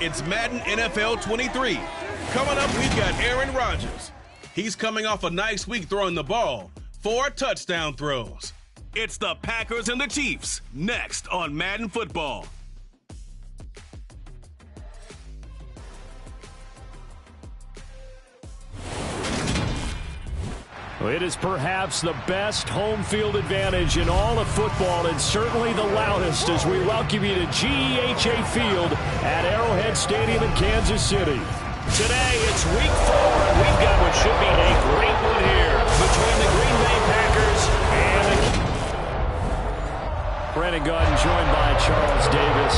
It's Madden NFL 23. Coming up, we've got Aaron Rodgers. He's coming off a nice week throwing the ball. 4 touchdown throws. It's the Packers and the Chiefs, next on Madden Football. It is perhaps the best home field advantage in all of football, and certainly the loudest as we welcome you to GEHA Field at Arrowhead Stadium in Kansas City. Today, it's week 4, and we've got what should be a great one here between the Green Bay Packers and the... Brandon Gaudin joined by Charles Davis.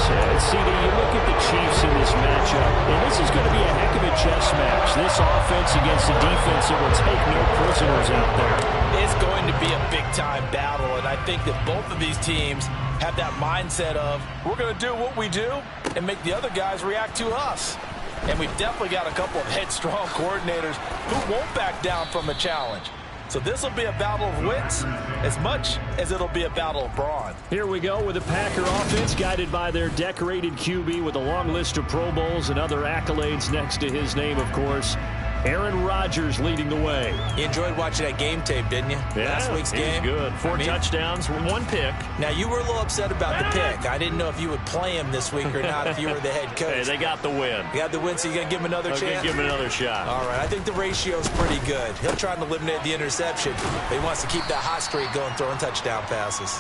CD, you look at the Chiefs in this matchup, and this is going to be a heck of a chess match. This offense against a defense that will take no prisoners out there. It's going to be a big-time battle, and I think that both of these teams have that mindset of, we're going to do what we do and make the other guys react to us. And we've definitely got a couple of headstrong coordinators who won't back down from a challenge. So this will be a battle of wits as much as it'll be a battle of brawn. Here we go with the Packer offense guided by their decorated QB with a long list of Pro Bowls and other accolades next to his name, of course. Aaron Rodgers leading the way. You enjoyed watching that game tape, didn't you? Yeah, last week's game. Good. 4 touchdowns, 1 pick. Now, you were a little upset about the pick. I didn't know if you would play him this week or not if you were the head coach. Hey, they got the win. You got the win, so you're going to give him another chance? Give him another shot. All right, I think the ratio's pretty good. He'll try to eliminate the interception, but he wants to keep that hot streak going, throwing touchdown passes.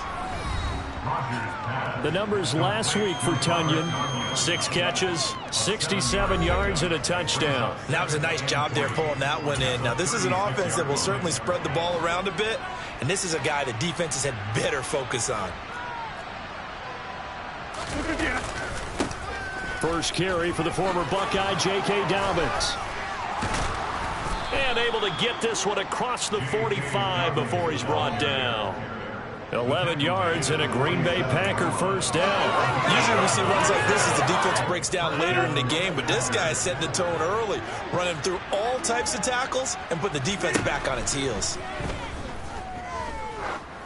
The numbers last week for Tonyan: 6 catches, 67 yards, and a touchdown. That was a nice job there pulling that one in. Now, this is an offense that will certainly spread the ball around a bit, and this is a guy that defenses had better focus on. First carry for the former Buckeye, J.K. Dobbins. And able to get this one across the 45 before he's brought down. 11 yards and a Green Bay Packer first down. Usually we see runs like this as the defense breaks down later in the game, but this guy is setting the tone early, running through all types of tackles and put the defense back on its heels.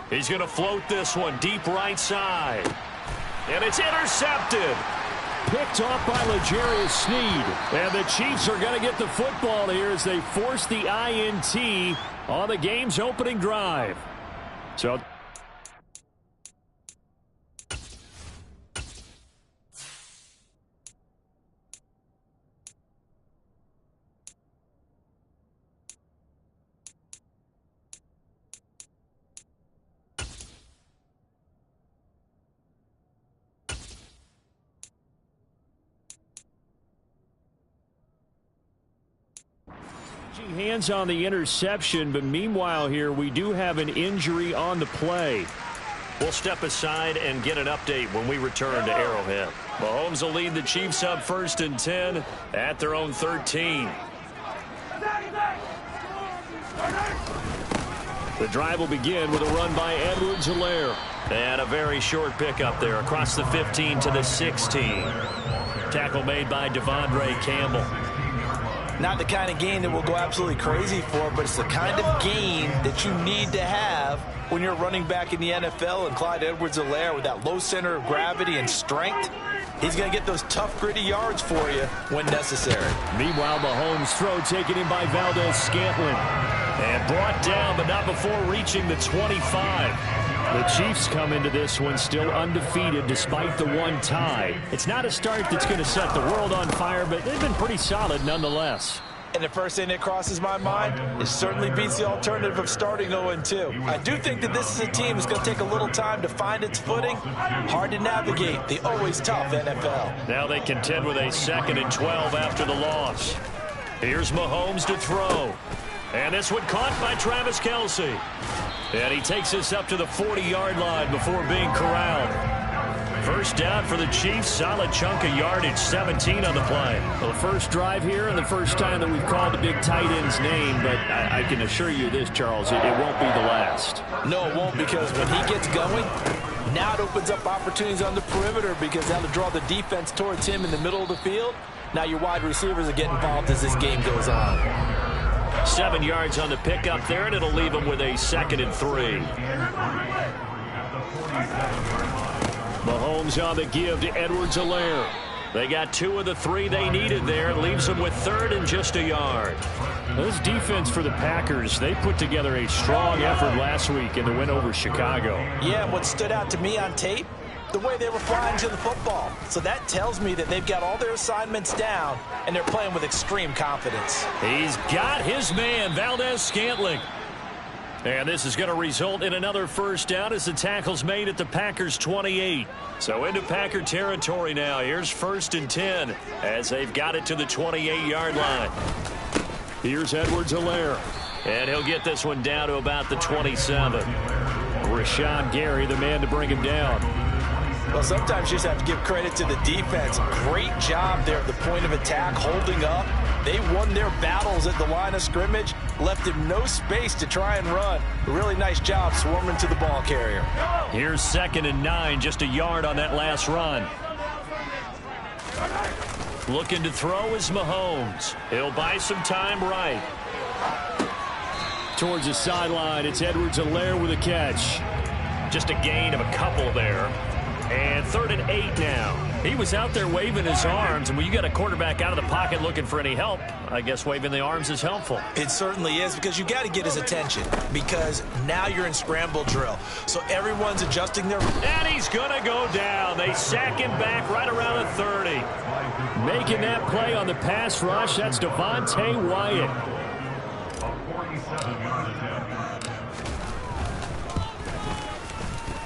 He's going to float this one deep right side. And it's intercepted. Picked off by L'Jarius Sneed. And the Chiefs are going to get the football here as they force the INT on the game's opening drive. So hands on the interception, but meanwhile here we do have an injury on the play. We'll step aside and get an update when we return to Arrowhead. Mahomes will lead the Chiefs up 1st and 10 at their own 13. The drive will begin with a run by Edwards-Helaire. And a very short pickup there across the 15 to the 16. Tackle made by Devondre Campbell. Not the kind of gain that we'll go absolutely crazy for, but it's the kind of gain that you need to have when you're running back in the NFL. And Clyde Edwards-Helaire, with that low center of gravity and strength, he's going to get those tough, gritty yards for you when necessary. Meanwhile, Mahomes' throw taken in by Valdez-Scantling. And brought down, but not before reaching the 25. The Chiefs come into this one still undefeated despite the 1 tie. It's not a start that's going to set the world on fire, but they've been pretty solid nonetheless. And the first thing that crosses my mind, it certainly beats the alternative of starting 0-2. I do think that this is a team that's going to take a little time to find its footing. Hard to navigate the always tough NFL. Now they contend with a 2nd and 12 after the loss. Here's Mahomes to throw. And this one caught by Travis Kelce. And he takes this up to the 40-yard line before being corralled. First down for the Chiefs. Solid chunk of yardage, 17 on the play. Well, the first drive here and the first time that we've called the big tight end's name, but I can assure you this, Charles, it won't be the last. No, it won't, because when he gets going, now it opens up opportunities on the perimeter because that'll draw the defense towards him in the middle of the field. Now your wide receivers are getting involved as this game goes on. 7 yards on the pickup there, and it'll leave them with a 2nd and 3. Mahomes on the give to Edwards-Helaire. They got 2 of the 3 they needed there. It leaves them with 3rd and just a yard. This defense for the Packers, they put together a strong effort last week in the win over Chicago. Yeah, and what stood out to me on tape, the way they were flying to the football. So that tells me that they've got all their assignments down, and they're playing with extreme confidence. He's got his man, Valdez-Scantling. And this is going to result in another first down as the tackle's made at the Packers' 28. So into Packer territory now. Here's 1st and 10 as they've got it to the 28-yard line. Here's Edwards-Helaire. And he'll get this one down to about the 27. Rashawn Gary, the man to bring him down. Well, sometimes you just have to give credit to the defense. Great job there at the point of attack, holding up. They won their battles at the line of scrimmage, left him no space to try and run. A really nice job swarming to the ball carrier. Here's 2nd and 9, just a yard on that last run. Looking to throw is Mahomes. He'll buy some time right. Towards the sideline, it's Edwards-Helaire with a catch. Just a gain of a couple there. And 3rd and 8 now. He was out there waving his arms, and when you got a quarterback out of the pocket looking for any help, I guess waving the arms is helpful. It certainly is, because you got to get his attention, because now you're in scramble drill. So everyone's adjusting their... And he's going to go down. They sack him back right around the 30. Making that play on the pass rush, that's Devontae Wyatt.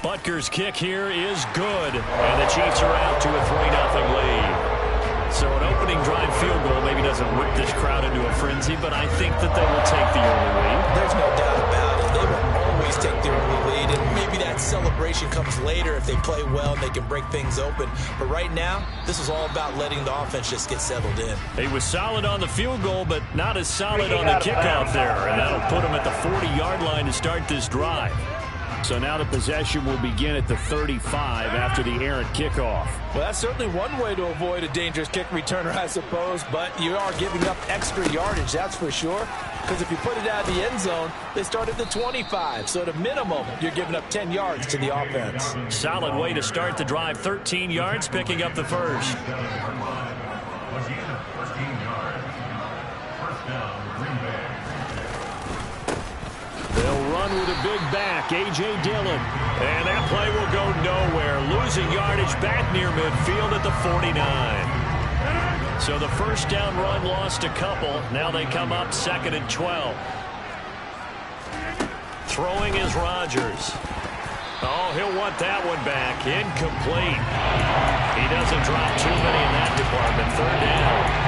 Butker's kick here is good, and the Chiefs are out to a 3-0 lead. So an opening drive field goal maybe doesn't whip this crowd into a frenzy, but I think that they will take the early lead. There's no doubt about it. They will always take the early lead, and maybe that celebration comes later if they play well and they can break things open. But right now, this is all about letting the offense just get settled in. He was solid on the field goal, but not as solid on the kickoff there, and that'll put him at the 40-yard line to start this drive. So now the possession will begin at the 35 after the errant kickoff. Well, that's certainly one way to avoid a dangerous kick returner, I suppose, but you are giving up extra yardage, that's for sure. Because if you put it out of the end zone, they start at the 25. So at a minimum, you're giving up 10 yards to the offense. Solid way to start the drive. 13 yards, picking up the first. They'll run with a big back, A.J. Dillon. And that play will go nowhere. Losing yardage back near midfield at the 49. So the first down run lost a couple. Now they come up 2nd and 12. Throwing is Rodgers. Oh, he'll want that one back. Incomplete. He doesn't drop too many in that department. 3rd down.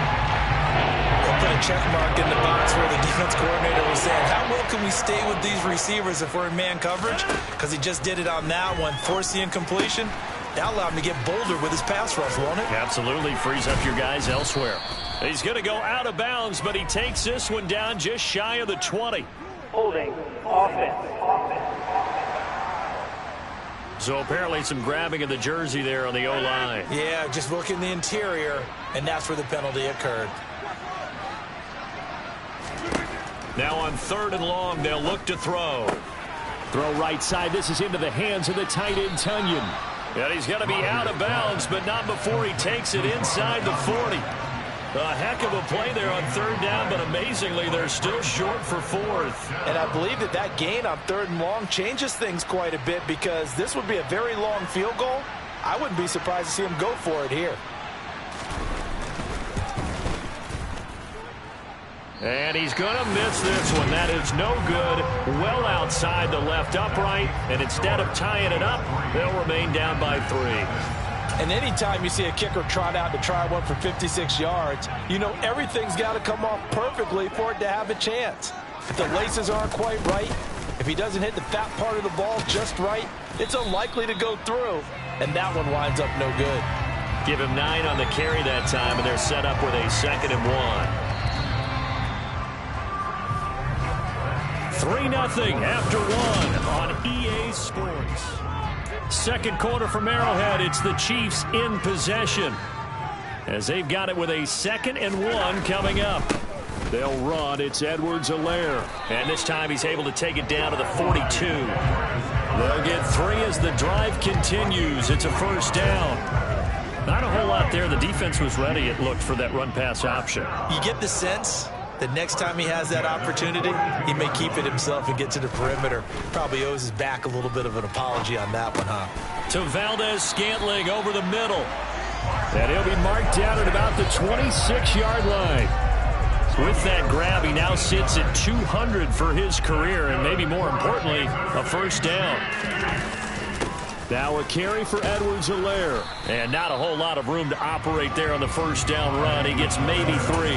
Put a check mark in the box where the defense coordinator was saying, how well can we stay with these receivers if we're in man coverage? Because he just did it on that one, forced the incompletion. That allowed him to get bolder with his pass rush, won't it? Absolutely. Frees up your guys elsewhere. He's going to go out of bounds, but he takes this one down just shy of the 20. Holding offense. So apparently some grabbing of the jersey there on the O-line. Yeah, just look in the interior, and that's where the penalty occurred. Now on 3rd and long, they'll look to throw. Throw right side. This is into the hands of the tight end, Tunyon. And he's going to be out of bounds, but not before he takes it inside the 40. A heck of a play there on 3rd down, but amazingly, they're still short for 4th. And I believe that that gain on 3rd and long changes things quite a bit, because this would be a very long field goal. I wouldn't be surprised to see him go for it here. And he's going to miss this one. That is no good. Well outside the left upright. And instead of tying it up, they'll remain down by 3. And anytime you see a kicker trot out to try one for 56 yards, you know everything's got to come off perfectly for it to have a chance. If the laces aren't quite right, if he doesn't hit the fat part of the ball just right, it's unlikely to go through. And that one winds up no good. Give him 9 on the carry that time, and they're set up with a 2nd and 1. 3-0 after 1 on EA Sports. Second quarter from Arrowhead. It's the Chiefs in possession, as they've got it with a 2nd and 1 coming up. They'll run. It's Edwards-Helaire. And this time he's able to take it down to the 42. They'll get 3 as the drive continues. It's a first down. Not a whole lot there. The defense was ready, it looked, for that run-pass option. You get the sense that next time he has that opportunity, he may keep it himself and get to the perimeter. Probably owes his back a little bit of an apology on that one, huh? To Valdes-Scantling over the middle. And he'll be marked down at about the 26-yard line. With that grab, he now sits at 200 for his career, and maybe more importantly, a first down. Now a carry for Edwards-Helaire. And not a whole lot of room to operate there on the first down run. He gets maybe 3.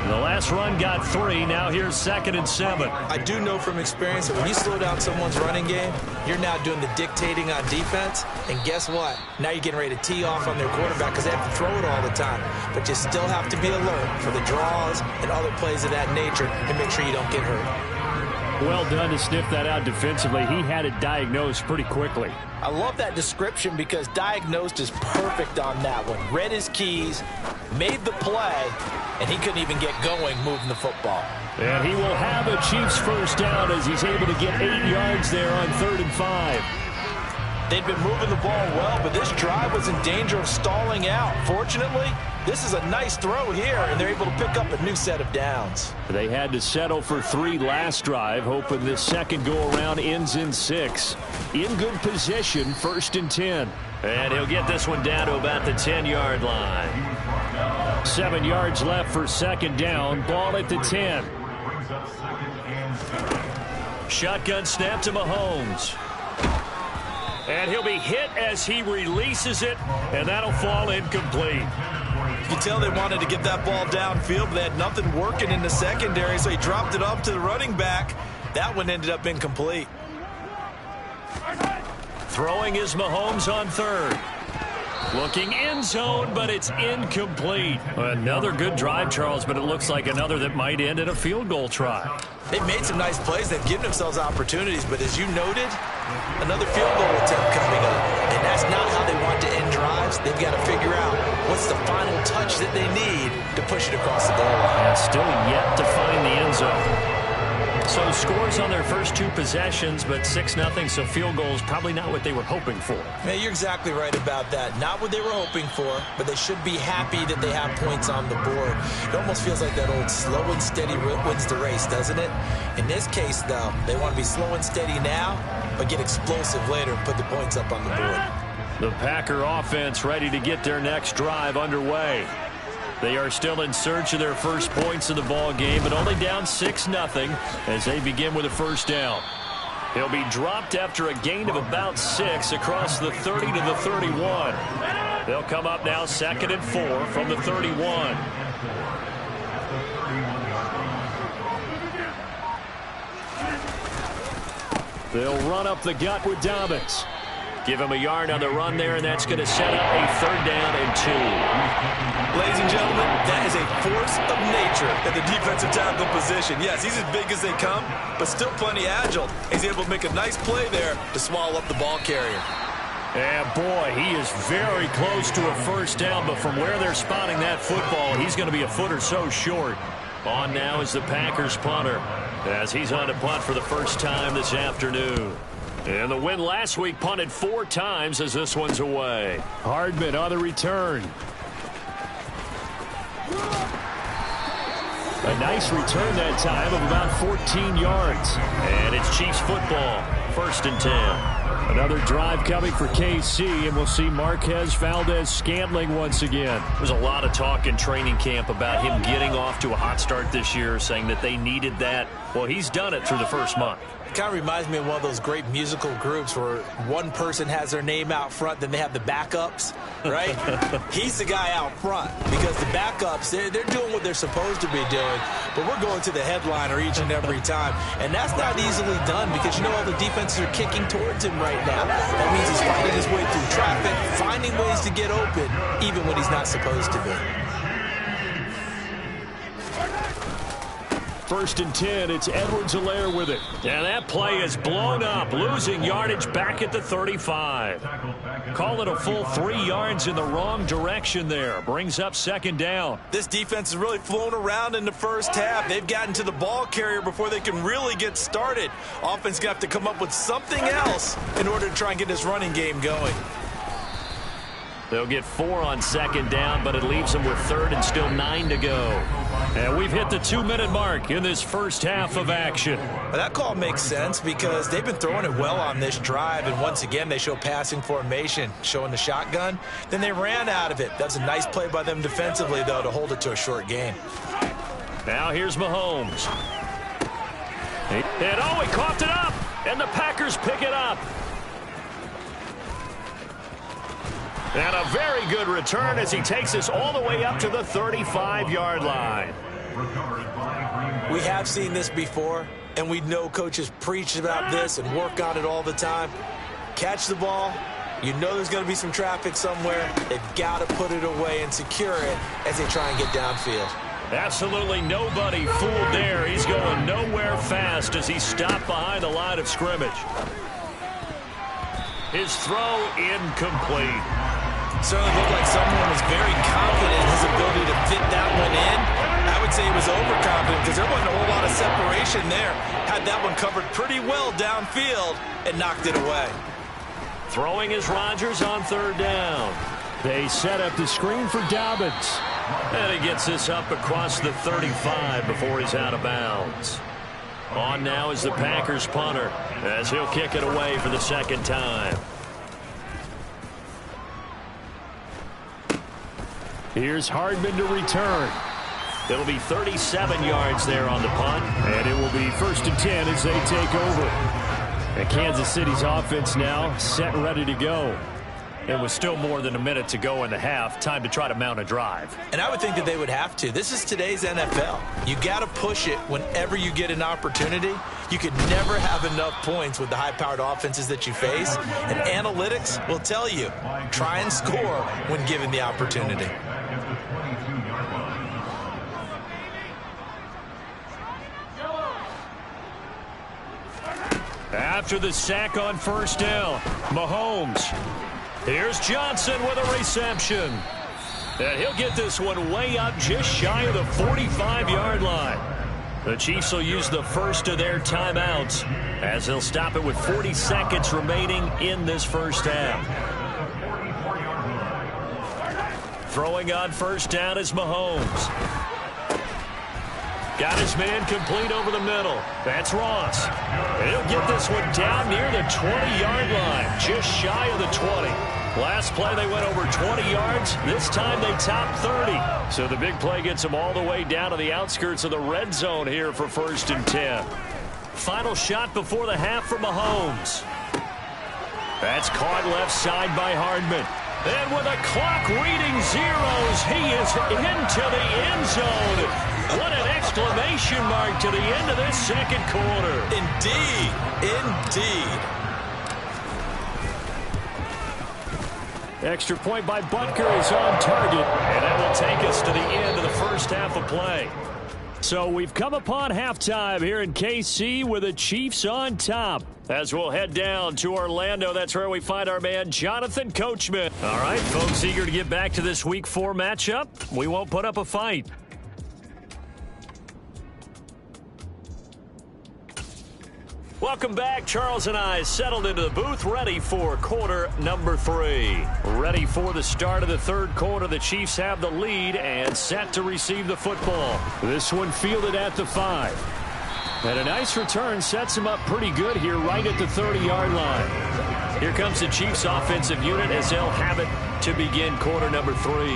The last run got 3. Now here's 2nd and 7. I do know from experience that when you slow down someone's running game, you're now doing the dictating on defense. And guess what? Now you're getting ready to tee off on their quarterback because they have to throw it all the time. But you still have to be alert for the draws and other plays of that nature and make sure you don't get hurt. Well done to sniff that out defensively. He had it diagnosed pretty quickly. I love that description because diagnosed is perfect on that one. Read his keys, made the play, and he couldn't even get going moving the football. And he will have a Chiefs first down as he's able to get 8 yards there on 3rd and 5. They'd been moving the ball well, but this drive was in danger of stalling out. Fortunately, this is a nice throw here, and they're able to pick up a new set of downs. They had to settle for 3 last drive, hoping this second go-around ends in 6. In good position, 1st and 10. And he'll get this one down to about the 10-yard line. 7 yards left for 2nd down. Ball at the 10. Shotgun snap to Mahomes. And he'll be hit as he releases it, and that'll fall incomplete. You can tell they wanted to get that ball downfield, but they had nothing working in the secondary, so he dropped it up to the running back. That one ended up incomplete. Throwing is Mahomes on 3rd. Looking end zone, but it's incomplete. Another good drive, Charles, but it looks like another that might end in a field goal try. They've made some nice plays. They've given themselves opportunities, but as you noted, another field goal attempt coming up. And that's not how they want to end drives. They've got to figure out what's the final touch that they need to push it across the goal line. And still yet to find the end zone. So scores on their first 2 possessions, but 6-0, so field goals probably not what they were hoping for. Man, you're exactly right about that. Not what they were hoping for, but they should be happy that they have points on the board. It almost feels like that old slow and steady wins the race, doesn't it? In this case, though, they want to be slow and steady now, but get explosive later and put the points up on the board. The Packer offense ready to get their next drive underway. They are still in search of their first points of the ball game, but only down 6-0 as they begin with a first down. He'll be dropped after a gain of about 6 across the 30 to the 31. They'll come up now 2nd and 4 from the 31. They'll run up the gut with Dobbins. Give him a yard on the run there, and that's going to set up a 3rd down and 2. Ladies and gentlemen, that is a force of nature at the defensive tackle position. Yes, he's as big as they come, but still plenty agile. He's able to make a nice play there to swallow up the ball carrier. And boy, he is very close to a first down, but from where they're spotting that football, he's going to be a foot or so short. On now is the Packers punter, as he's on to punt for the first time this afternoon. And the win last week punted 4 times as this one's away. Hardman on the return. A nice return that time of about 14 yards. And it's Chiefs football, 1st and 10. Another drive coming for KC, and we'll see Marquez Valdes-Scantling once again. There's a lot of talk in training camp about him getting off to a hot start this year, saying that they needed that. Well, he's done it through the first month. It kind of reminds me of one of those great musical groups where one person has their name out front, then they have the backups, right? He's the guy out front because the backups, they're doing what they're supposed to be doing, but we're going to the headliner each and every time. And that's not easily done because, you know, all the defenses are kicking towards him right now. That means he's fighting his way through traffic, finding ways to get open, even when he's not supposed to be. 1st and 10, it's Edwards-Helaire with it. And that play is blown up, losing yardage back at the 35. Call it a full 3 yards in the wrong direction there. Brings up 2nd down. This defense is really flown around in the first half. They've gotten to the ball carrier before they can really get started. Offense going to have to come up with something else in order to try and get this running game going. They'll get 4 on second down, but it leaves them with third and still 9 to go. And we've hit the 2-minute mark in this first half of action. Well, that call makes sense because they've been throwing it well on this drive, and once again they show passing formation, showing the shotgun. Then they ran out of it. That's a nice play by them defensively, though, to hold it to a short gain. Now here's Mahomes. And he coughed it up, and the Packers pick it up. And a very good return as he takes us all the way up to the 35-yard line. We have seen this before, and we know coaches preach about this and work on it all the time. Catch the ball. You know there's going to be some traffic somewhere. They've got to put it away and secure it as they try and get downfield. Absolutely nobody fooled there. He's going nowhere fast as he stopped behind the line of scrimmage. His throw incomplete. Certainly looked like someone was very confident in his ability to fit that one in. I would say he was overconfident because there wasn't a whole lot of separation there. Had that one covered pretty well downfield and knocked it away. Throwing is Rodgers on third down. They set up the screen for Dobbins. And he gets this up across the 35 before he's out of bounds. On now is the Packers punter as he'll kick it away for the second time. Here's Hardman to return. It'll be 37 yards there on the punt, and it will be 1st and 10 as they take over. And Kansas City's offense now set and ready to go. It was still more than a minute to go in the half. Time to try to mount a drive. And I would think that they would have to. This is today's NFL. You got to push it whenever you get an opportunity. You could never have enough points with the high-powered offenses that you face. And analytics will tell you, try and score when given the opportunity. After the sack on first down, Mahomes. Here's Johnson with a reception. And he'll get this one way up just shy of the 45-yard line. The Chiefs will use the first of their timeouts as they'll stop it with 40 seconds remaining in this first half. Throwing on first down is Mahomes. Got his man complete over the middle. That's Ross. And he'll get this one down near the 20-yard line, just shy of the 20. Last play, they went over 20 yards. This time, they topped 30. So the big play gets them all the way down to the outskirts of the red zone here for 1st and 10. Final shot before the half for Mahomes. That's caught left side by Hardman. And with a clock reading zeros, he is into the end zone. What an exclamation mark to the end of this second quarter. Indeed. Indeed. Extra point by Butker is on target, and that will take us to the end of the first half of play. So we've come upon halftime here in KC with the Chiefs on top. As we'll head down to Orlando, that's where we find our man Jonathan Coachman. All right, folks, eager to get back to this Week 4 matchup. We won't put up a fight. Welcome back. Charles and I settled into the booth, ready for quarter number 3. Ready for the start of the third quarter. The Chiefs have the lead and set to receive the football. This one fielded at the 5. And a nice return sets him up pretty good here right at the 30-yard line. Here comes the Chiefs offensive unit as they'll have it to begin quarter number 3.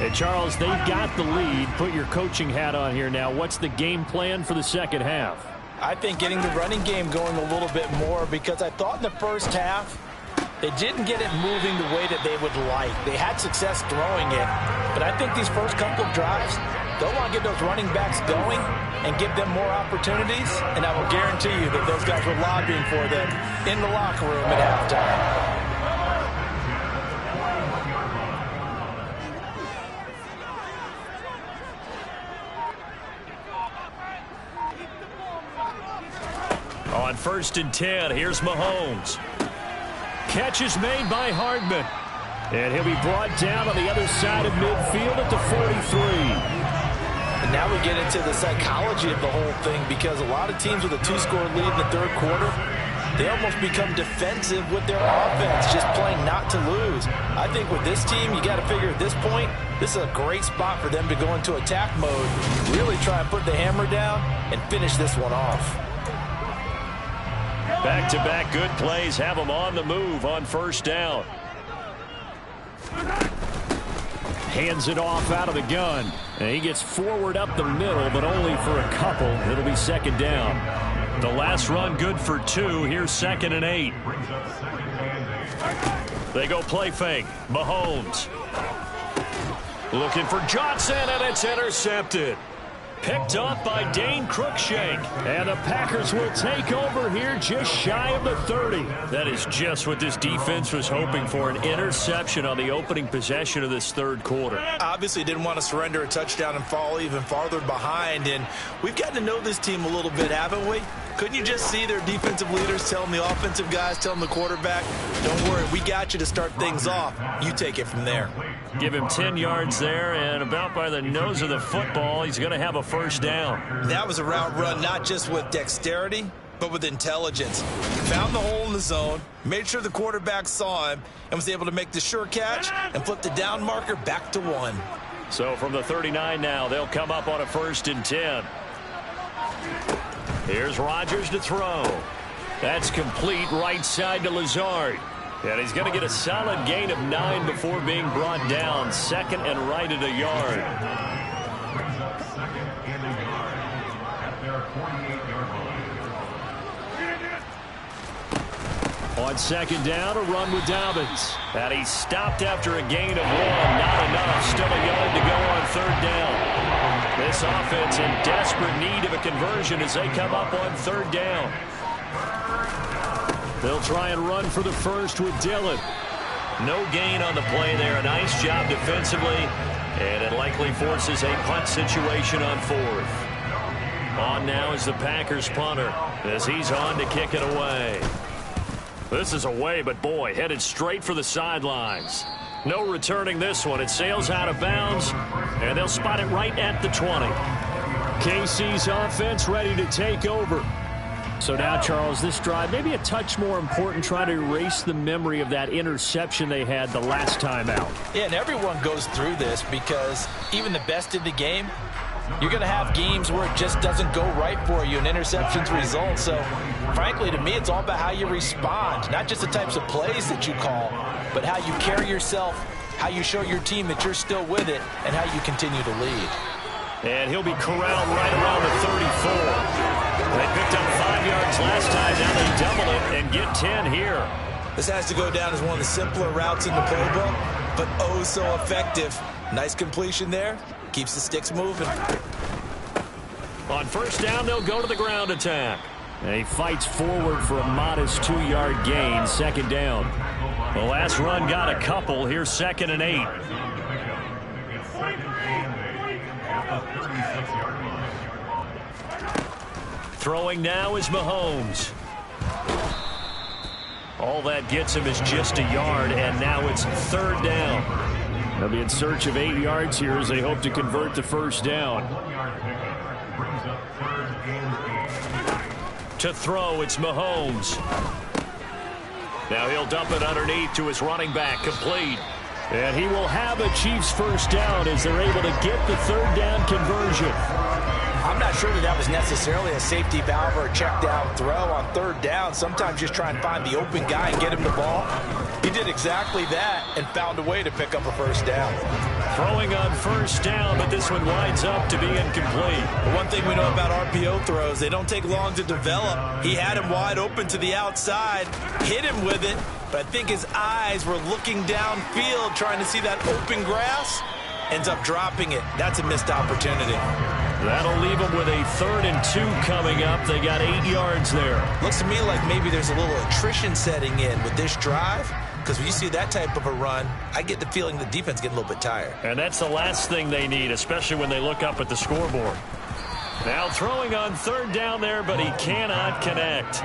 And Charles, they've got the lead. Put your coaching hat on here now. What's the game plan for the second half? I think getting the running game going a little bit more because I thought in the first half they didn't get it moving the way that they would like. They had success throwing it, but I think these first couple of drives, they'll want to get those running backs going and give them more opportunities, and I will guarantee you that those guys were lobbying for them in the locker room at halftime. On 1st and 10, here's Mahomes. Catch is made by Hardman. And he'll be brought down on the other side of midfield at the 43. And now we get into the psychology of the whole thing because a lot of teams with a 2-score lead in the third quarter, they almost become defensive with their offense, just playing not to lose. I think with this team, you got to figure at this point, this is a great spot for them to go into attack mode, really try and put the hammer down and finish this one off. Back-to-back good plays have them on the move on first down. Hands it off out of the gun. And he gets forward up the middle, but only for a couple. It'll be second down. The last run good for 2. Here's 2nd and 8. They go play fake. Mahomes. Looking for Johnson, and it's intercepted. Picked up by Dane Cruikshank. And the Packers will take over here just shy of the 30. That is just what this defense was hoping for, an interception on the opening possession of this third quarter. Obviously didn't want to surrender a touchdown and fall even farther behind. And we've gotten to know this team a little bit, haven't we? Couldn't you just see their defensive leaders telling the offensive guys, telling the quarterback, don't worry, we got you to start things off. You take it from there. Give him 10 yards there, and about by the nose of the football, he's going to have a first down. That was a route run not just with dexterity, but with intelligence. Found the hole in the zone, made sure the quarterback saw him, and was able to make the sure catch and flip the down marker back to 1. So from the 39 now, they'll come up on a 1st and 10. Here's Rodgers to throw. That's complete right side to Lazard. And he's going to get a solid gain of 9 before being brought down. 2nd and right at a yard. On 2nd down, a run with Dobbins. And he stopped after a gain of 1. Not enough. Still a yard to go on 3rd down. This offense in desperate need of a conversion as they come up on 3rd down. They'll try and run for the first with Dillon. No gain on the play there. A nice job defensively. And it likely forces a punt situation on 4th. On now is the Packers punter as he's on to kick it away. This is away, but boy, headed straight for the sidelines. No returning this one. It sails out of bounds, and they'll spot it right at the 20. KC's offense ready to take over. So now, Charles, this drive, maybe a touch more important, trying to erase the memory of that interception they had the last time out. Yeah, and everyone goes through this because even the best in the game, you're going to have games where it just doesn't go right for you and interceptions result. So, frankly, to me, it's all about how you respond, not just the types of plays that you call, but how you carry yourself, how you show your team that you're still with it, and how you continue to lead. And he'll be corralled right around the 34. They picked up 5 yards last time. Now they double it and get 10 here. This has to go down as one of the simpler routes in the playbook, but oh so effective. Nice completion there. Keeps the sticks moving. On 1st down, they'll go to the ground attack. And he fights forward for a modest 2-yard gain. 2nd down. The last run got a couple. Here's 2nd and 8. Throwing now is Mahomes. All that gets him is just a yard, and now it's 3rd down. They'll be in search of 8 yards here as they hope to convert the 1st down. To throw, it's Mahomes. Now he'll dump it underneath to his running back, complete. And he will have a Chiefs 1st down as they're able to get the 3rd down conversion. I'm not sure that was necessarily a safety valve or a check down throw on 3rd down. Sometimes just try and find the open guy and get him the ball. He did exactly that and found a way to pick up a 1st down. Throwing on 1st down, but this one winds up to be incomplete. The one thing we know about RPO throws, they don't take long to develop. He had him wide open to the outside, hit him with it, but I think his eyes were looking downfield trying to see that open grass. Ends up dropping it. That's a missed opportunity. That'll leave them with a 3rd and 2 coming up. They got 8 yards there. Looks to me like maybe there's a little attrition setting in with this drive, because when you see that type of a run, I get the feeling the defense getting a little bit tired. And that's the last thing they need, especially when they look up at the scoreboard. Now throwing on 3rd down there, but he cannot connect.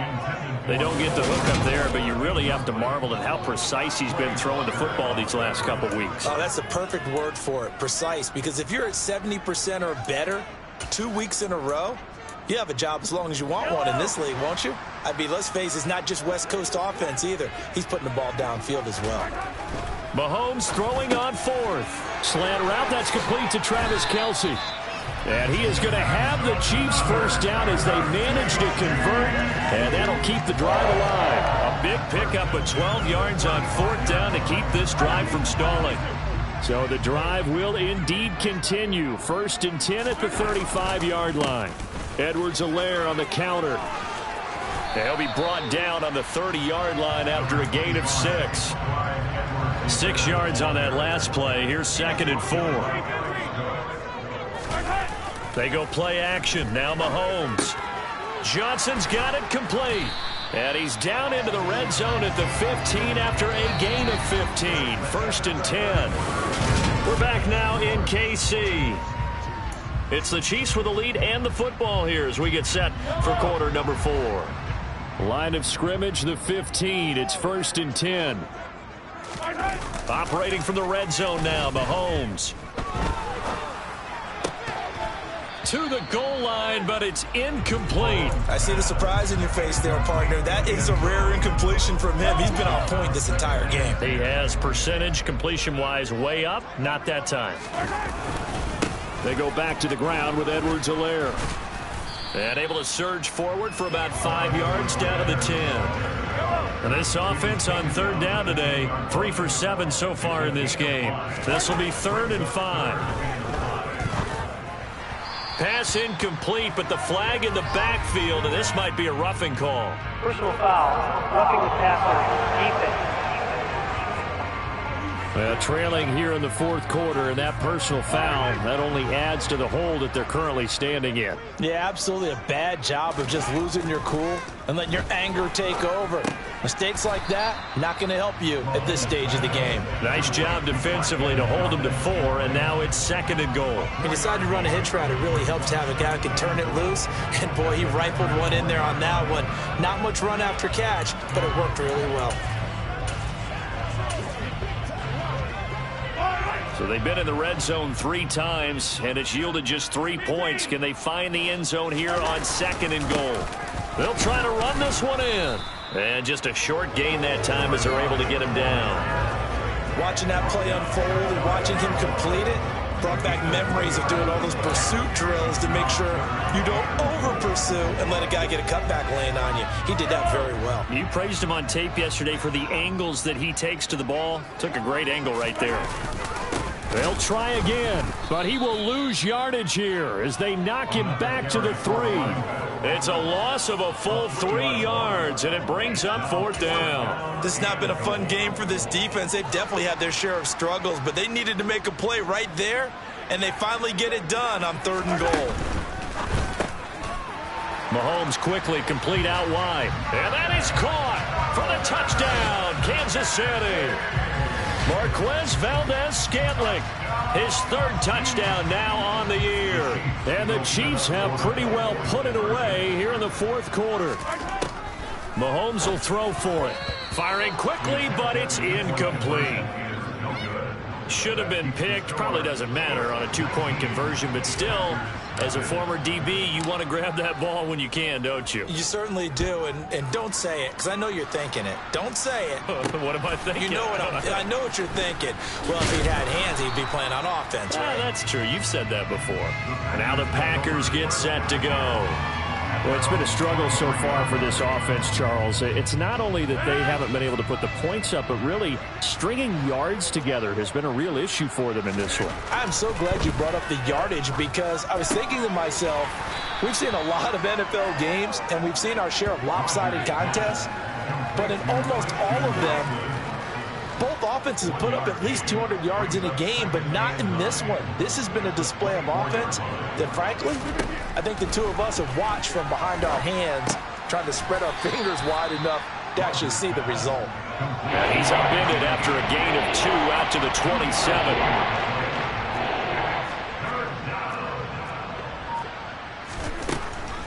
They don't get the hook up there, but you really have to marvel at how precise he's been throwing the football these last couple weeks. Oh, that's the perfect word for it, precise, because if you're at 70% or better 2 weeks in a row, you have a job as long as you want one in this league, won't you? let's face it, it's not just West Coast offense either. He's putting the ball downfield as well. Mahomes throwing on fourth. Slant route, that's complete to Travis Kelce. And he is going to have the Chiefs first down as they manage to convert, and that'll keep the drive alive. A big pickup of 12 yards on fourth down to keep this drive from stalling. So the drive will indeed continue. 1st and 10 at the 35-yard line. Edwards-Helaire on the counter. He'll be brought down on the 30-yard line after a gain of 6. 6 yards on that last play. Here's 2nd and 4. They go play action. Now Mahomes. Johnson's got it complete. And he's down into the red zone at the 15 after a gain of 15. 1st and 10. We're back now in KC. It's the Chiefs with the lead and the football here as we get set for quarter number 4. Line of scrimmage, the 15. It's 1st and 10. Operating from the red zone now, Mahomes. To the goal line, but it's incomplete. I see the surprise in your face there, partner. That is a rare incompletion from him. He's been on point this entire game. He has percentage completion-wise way up. Not that time. They go back to the ground with Edwards-Helaire. And able to surge forward for about 5 yards down to the 10. And this offense on 3rd down today, 3 for 7 so far in this game. This will be 3rd and 5. Pass incomplete, but the flag in the backfield, and this might be a roughing call. Personal foul, roughing the passer, defense. Trailing here in the 4th quarter, and that personal foul, that only adds to the hole that they're currently standing in. Yeah, absolutely a bad job of just losing your cool and letting your anger take over. Mistakes like that, not going to help you at this stage of the game. Nice job defensively to hold him to 4, and now it's 2nd and goal. He decided to run a hitch route. It really helps to have a guy who can turn it loose, and boy, he rifled one in there on that one. Not much run after catch, but it worked really well. So they've been in the red zone 3 times, and it's yielded just 3 points. Can they find the end zone here on 2nd and goal? They'll try to run this one in. And just a short gain that time as they're able to get him down. Watching that play unfold and watching him complete it brought back memories of doing all those pursuit drills to make sure you don't over-pursue and let a guy get a cutback lane on you. He did that very well. You praised him on tape yesterday for the angles that he takes to the ball. Took a great angle right there. They'll try again, but he will lose yardage here as they knock him back to the 3. It's a loss of a full 3 yards, and it brings up 4th down. This has not been a fun game for this defense. They've definitely had their share of struggles, but they needed to make a play right there, and they finally get it done on 3rd and goal. Mahomes quickly complete out wide, and that is caught for the touchdown, Kansas City. Marquez Valdes-Scantling, his 3rd touchdown now on the year. And the Chiefs have pretty well put it away here in the 4th quarter. Mahomes will throw for it. Firing quickly, but it's incomplete. Should have been picked. Probably doesn't matter on a 2-point conversion, but still, as a former DB, you want to grab that ball when you can, don't you? You certainly do, and don't say it, because I know you're thinking it. Don't say it. What am I thinking? You know what I know what you're thinking. Well, if he'd had hands, he'd be playing on offense, right? That's true. You've said that before. Now the Packers get set to go. Well, it's been a struggle so far for this offense, Charles. It's not only that they haven't been able to put the points up, but really stringing yards together has been a real issue for them in this one. I'm so glad you brought up the yardage because I was thinking to myself, we've seen a lot of NFL games, and we've seen our share of lopsided contests, but in almost all of them, both offenses have put up at least 200 yards in a game, but not in this one. This has been a display of offense that, frankly, I think the two of us have watched from behind our hands, trying to spread our fingers wide enough to actually see the result. And he's upended after a gain of 2 out to the 27.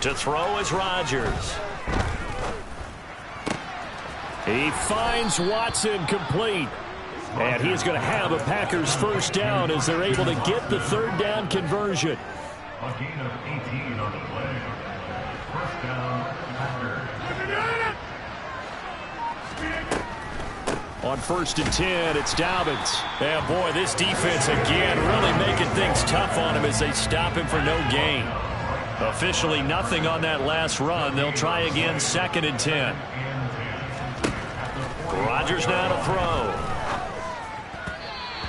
To throw is Rodgers. He finds Watson complete. And he is going to have a Packers first down as they're able to get the 3rd down conversion. A gain of 18 on the play. On 1st and 10, it's Dobbins. And boy, this defense again really making things tough on him as they stop him for no gain. Officially nothing on that last run. They'll try again 2nd and 10. Rodgers now to throw.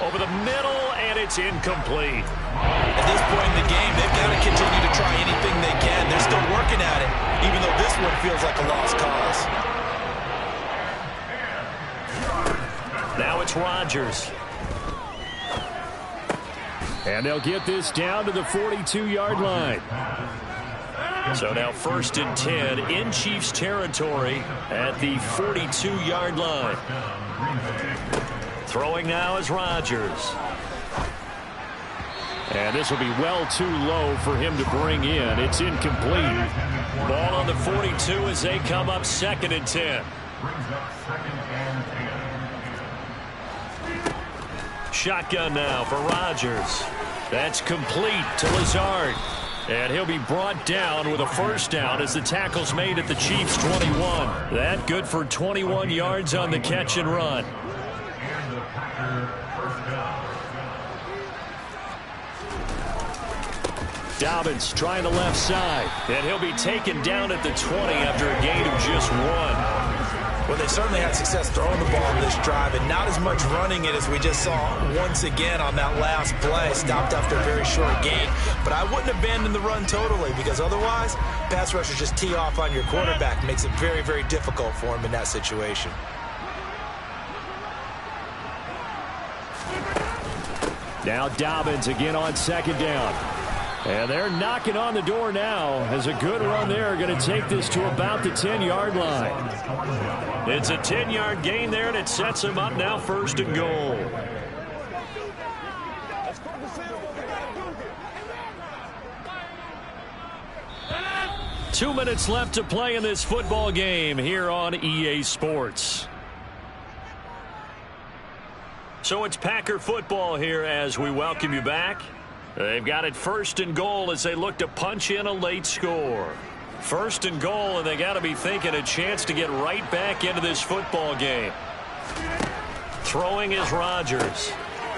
Over the middle, and it's incomplete. At this point in the game, they've got to continue to try anything they can. They're still working at it, even though this one feels like a lost cause. Now it's Rodgers. And they'll get this down to the 42-yard line. So now 1st and 10 in Chiefs territory at the 42-yard line. Throwing now is Rodgers. And this will be well too low for him to bring in. It's incomplete. Ball on the 42 as they come up 2nd and 10. Shotgun now for Rodgers. That's complete to Lazard. And he'll be brought down with a 1st down as the tackle's made at the Chiefs' 21. That good for 21 yards on the catch and run. Dobbins trying the left side. And he'll be taken down at the 20 after a gain of just 1. Well, they certainly had success throwing the ball in this drive, and not as much running it as we just saw once again on that last play. Stopped after a very short gain. But I wouldn't abandon the run totally, because otherwise, pass rushers just tee off on your quarterback. Makes it very, very difficult for him in that situation. Now Dobbins again on 2nd down. And they're knocking on the door now as a good run there. Going to take this to about the 10-yard line. It's a 10-yard gain there, and it sets them up now 1st and goal. Two minutes left to play in this football game here on EA Sports. So it's Packer football here as we welcome you back. They've got it 1st and goal as they look to punch in a late score. 1st and goal, and they got to be thinking a chance to get right back into this football game. Throwing is Rodgers.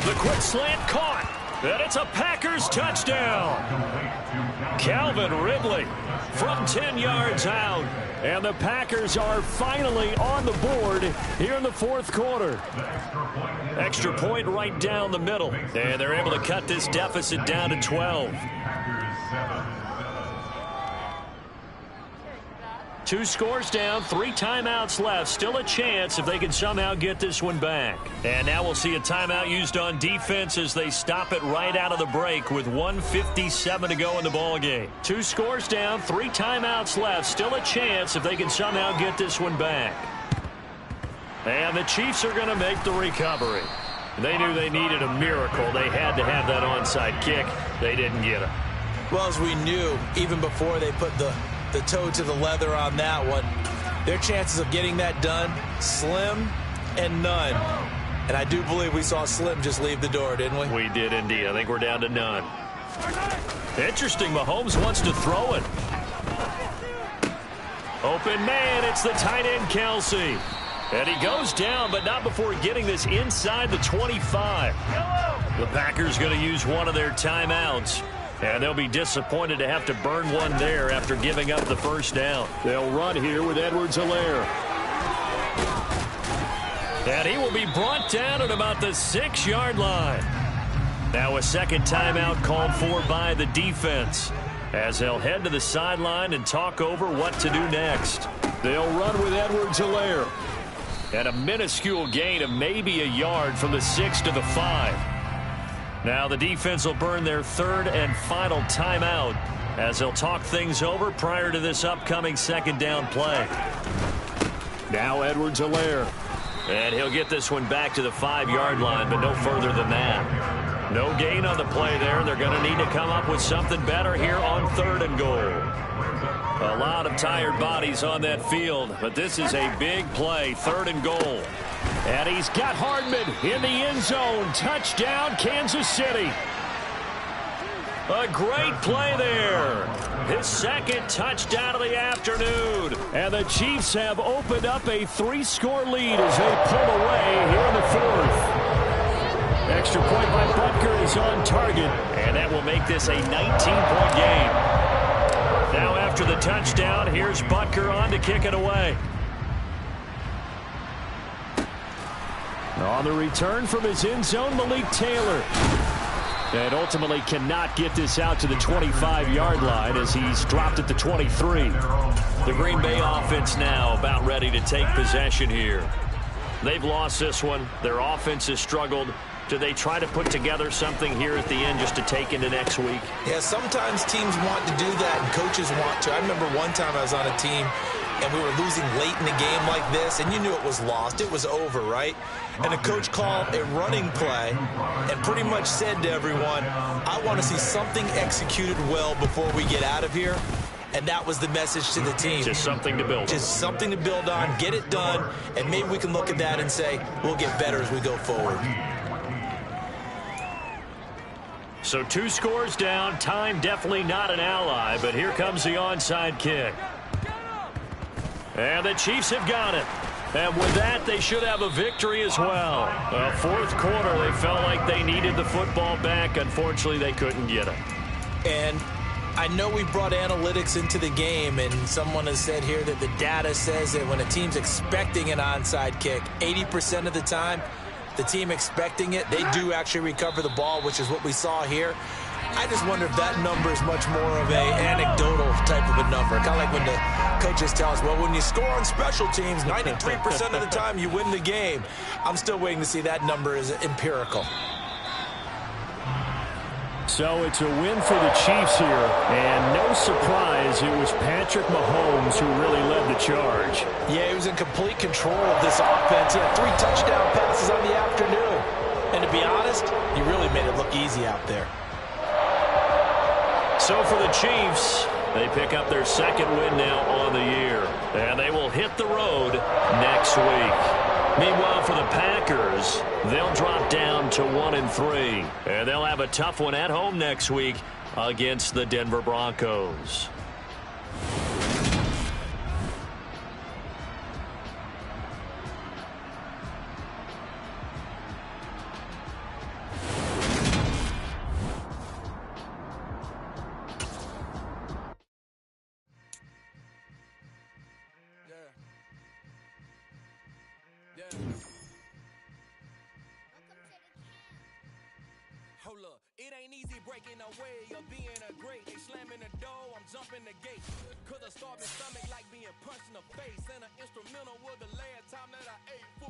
The quick slant caught, and it's a Packers touchdown. Calvin Ridley from 10 yards out, and the Packers are finally on the board here in the 4th quarter. Extra point right down the middle, and they're able to cut this deficit down to 12. 2 scores down, 3 timeouts left. Still a chance if they can somehow get this one back. And now we'll see a timeout used on defense as they stop it right out of the break with 1:57 to go in the ballgame. 2 scores down, 3 timeouts left. Still a chance if they can somehow get this one back. And the Chiefs are going to make the recovery. They knew they needed a miracle. They had to have that onside kick. They didn't get it. Well, as we knew, even before they put the toe to the leather on that one, their chances of getting that done, slim and none. And I do believe we saw Slim just leave the door, didn't we? We did indeed. I think we're down to none. Interesting, Mahomes wants to throw it. Open man, it's the tight end Kelce. And he goes down, but not before getting this inside the 25. The Packers going to use one of their timeouts. And they'll be disappointed to have to burn one there after giving up the 1st down. They'll run here with Edwards-Helaire. And he will be brought down at about the 6-yard line. Now a 2nd timeout called for by the defense as they'll head to the sideline and talk over what to do next. They'll run with Edwards-Helaire. And a minuscule gain of maybe a yard from the 6 to the 5. Now the defense will burn their 3rd and final timeout as they'll talk things over prior to this upcoming 2nd down play. Now Edwards-Helaire. And he'll get this one back to the 5-yard line, but no further than that. No gain on the play there. They're going to need to come up with something better here on 3rd and goal. A lot of tired bodies on that field, but this is a big play, 3rd and goal. And he's got Hardman in the end zone. Touchdown, Kansas City. A great play there. His second touchdown of the afternoon. And the Chiefs have opened up a 3-score lead as they pull away here in the fourth. Extra point by Butker is on target. And that will make this a 19-point game. Now after the touchdown, here's Butker on to kick it away. On the return from his end zone, Malik Taylor. And ultimately cannot get this out to the 25-yard line as he's dropped at the 23. The Green Bay offense now about ready to take possession here. They've lost this one. Their offense has struggled. Do they try to put together something here at the end just to take into next week? Yeah, sometimes teams want to do that and coaches want to. I remember one time I was on a team and we were losing late in the game like this, and you knew it was lost. It was over, right? And the coach called a running play and pretty much said to everyone, I want to see something executed well before we get out of here. And that was the message to the team. Just something to build on. Just something to build on, get it done, and maybe we can look at that and say, we'll get better as we go forward. So 2 scores down. Time definitely not an ally, but here comes the onside kick. And the Chiefs have got it. And with that, they should have a victory as well. Fourth quarter, they felt like they needed the football back. Unfortunately, they couldn't get it. And I know we brought analytics into the game, and someone has said here that the data says that when a team's expecting an onside kick, 80% of the time, the team expecting it, they do actually recover the ball, which is what we saw here. I just wonder if that number is much more of a anecdotal type of a number. Kind of like when the coaches tell us, well, when you score on special teams, 93% of the time you win the game. I'm still waiting to see that number is empirical. So it's a win for the Chiefs here, and no surprise, it was Patrick Mahomes who really led the charge. Yeah, he was in complete control of this offense. He had 3 touchdown passes on the afternoon. And to be honest, he really made it look easy out there. So for the Chiefs, they pick up their second win now on the year, and they will hit the road next week. Meanwhile, for the Packers, they'll drop down to 1-3, and they'll have a tough one at home next week against the Denver Broncos. Hold up, it ain't easy breaking away or being a great. They slamming the door, I'm jumping the gate. Cause a starving stomach like being punched in the face. And an instrumental was the last time that I ate food.